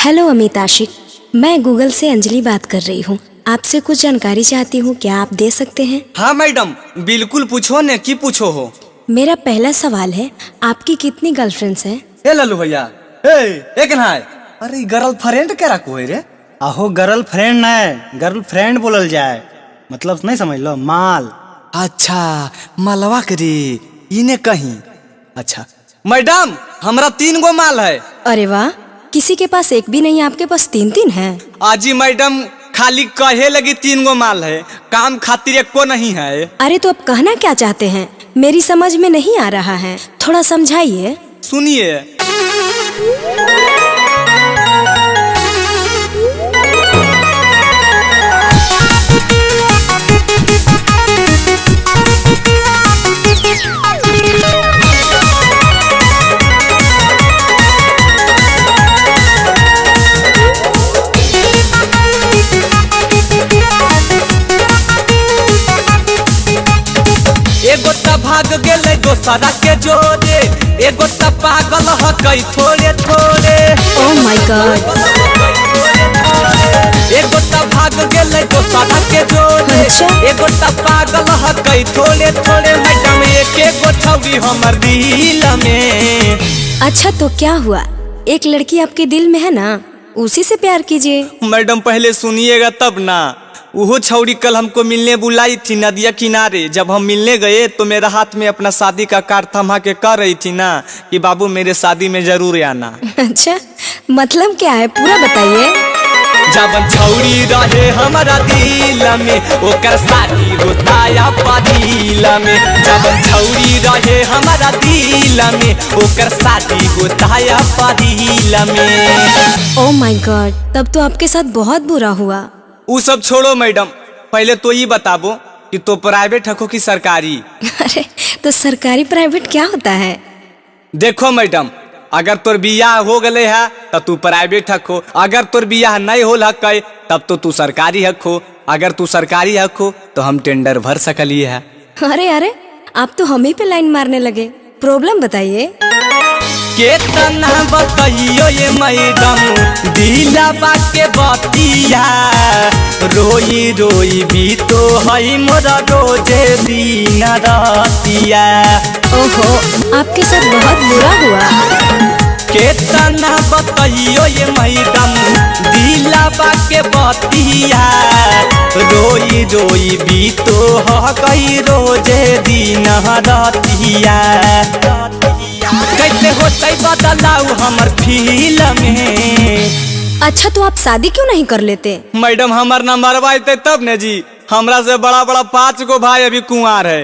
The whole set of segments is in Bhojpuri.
हेलो अमित आशिक, मैं गूगल से अंजलि बात कर रही हूँ। आपसे कुछ जानकारी चाहती हूँ, क्या आप दे सकते हैं? हाँ मैडम, बिल्कुल पूछो ने, की पूछो हो। मेरा पहला सवाल है, आपकी कितनी गर्लफ्रेंड्स हैं? ए लल्लू भैया, एक ना है। अरे गर्लफ्रेंड क्या रखो है रे? आहो गर्लफ्रेंड नहीं, गर्लफ्रेंड बोलल जाए, मतलब नहीं समझ लो, माल। अच्छा मालवा करी इने कहीं। अच्छा मैडम, हमरा 3 गो माल है। अरे वाह, किसी के पास एक भी नहीं, आपके पास 3-3 हैं। आजी मैडम खाली कहे लगी 3 गो माल है, काम खातिर एको नहीं है। अरे तो अब कहना क्या चाहते हैं? मेरी समझ में नहीं आ रहा है, थोड़ा समझाइए। सुनिए, एगो त भाग गेले दोसरा के जोरे, एगो त पागल ह कई थोड़े थोड़े। Oh my God. एगो त भाग गेले दोसरा के जोरे, अच्छा। एगो त पागल ह कई थोड़े थोड़े। मैडम एगो छौरी हमर दिल में। अच्छा तो क्या हुआ, एक लड़की आपके दिल में है ना, उसी से प्यार कीजिए। मैडम पहले सुनिएगा तब ना। वो छौरी कल हमको मिलने बुलाई थी नदिया किनारे। जब हम मिलने गए तो मेरा हाथ में अपना शादी का कार्ड थमा के कह रही थी ना कि बाबू मेरे शादी में जरूर आना। अच्छा, मतलब क्या है, पूरा बताइए। जब छौरी रहे हमारा दिल में, ओकर शादी होता या पादिल में। जब छौरी रहे हमारा दिल में, ओकर शादी होता या पादिल में। ओह माय गॉड, तब तो आपके साथ बहुत बुरा हुआ। वो सब छोड़ो मैडम, पहले तो ये बताबो कि तो प्राइवेट हको कि सरकारी? अरे तो सरकारी प्राइवेट क्या होता है? देखो मैडम, अगर तोर बियाह हो गले है तब तू प्राइवेट हको, अगर तोर बियाह नहीं होल है तब तो तू सरकारी हको। अगर तू सरकारी हको तो हम टेंडर भर सकली है। अरे अरे, आप तो हम ही पे लाइन मारने लगे। प्रॉब्लम बताइए। केतना बताइयो ये मैडम, दिलवा के बतिया। रोई रोई भी तो है मोरा रोजे दिन रातिया। ओहो, आपके साथ बहुत बुरा हुआ। केतना बताइयो ये मैडम, दिलवा के बतिया। रोई रोई भी तो है रोजे दिन रातिया। कैसे होते बदलाव हमर फील में। अच्छा तो आप शादी क्यों नहीं कर लेते? मैडम हमार ना मरवाते तब ने जी, हमरा से बड़ा बड़ा 5 गो भाई अभी कुंवार है।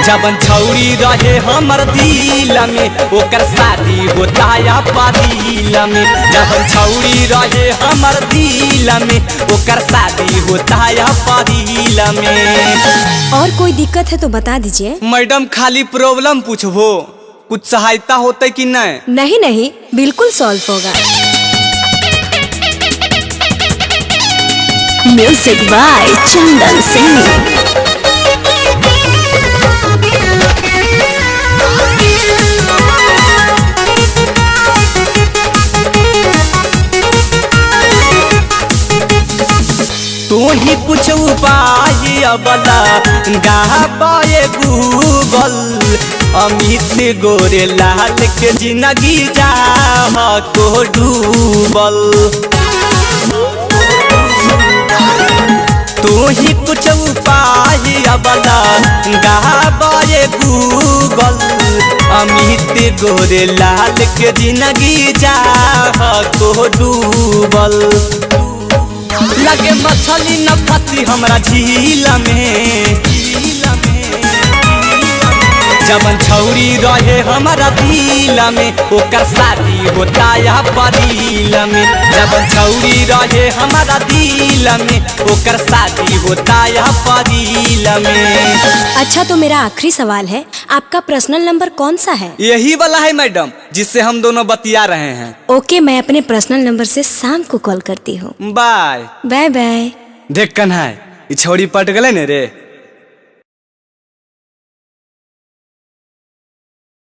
जबन छौरी रहे हमर दिल में, ओकर शादी होता या पादिल में। जबन छौरी रहे हमर दिल में, ओकर शादी होता या पादिल में। और कोई दिक्कत है तो बता दीजिए। मैडम खाली प्रॉब्लम पूछबो, कुछ सहायता होते कि नहीं? नहीं नहीं, बिल्कुल सॉल्व होगा। Music by Chandan Singh. तू ही कुछ उपाय अबला गाबाए गूगल। अमित गोरे लाल के जिंदगी जा को डूबल। तू ही कुछ उपाय अबला गाबाए गूगल। अमित गोरे लाल के जिंदगी जा को डूबल। लगे मछली न फंसी हमरा झील में। जबन छौरी रहे हमारा दिल में, ओकर शादी होता या पादिल में। जबन छौरी रहे हमारा दिल में, ओकर शादी होता या पादिल में। अच्छा तो मेरा आखिरी सवाल है, आपका पर्सनल नंबर कौन सा है? यही वाला है मैडम, जिससे हम दोनों बतिया रहे हैं। ओके, मैं अपने पर्सनल नंबर से शाम को कॉल करती हूँ। Bye bye bye. देख कन्हा, ई छौरी पट गले ने रे।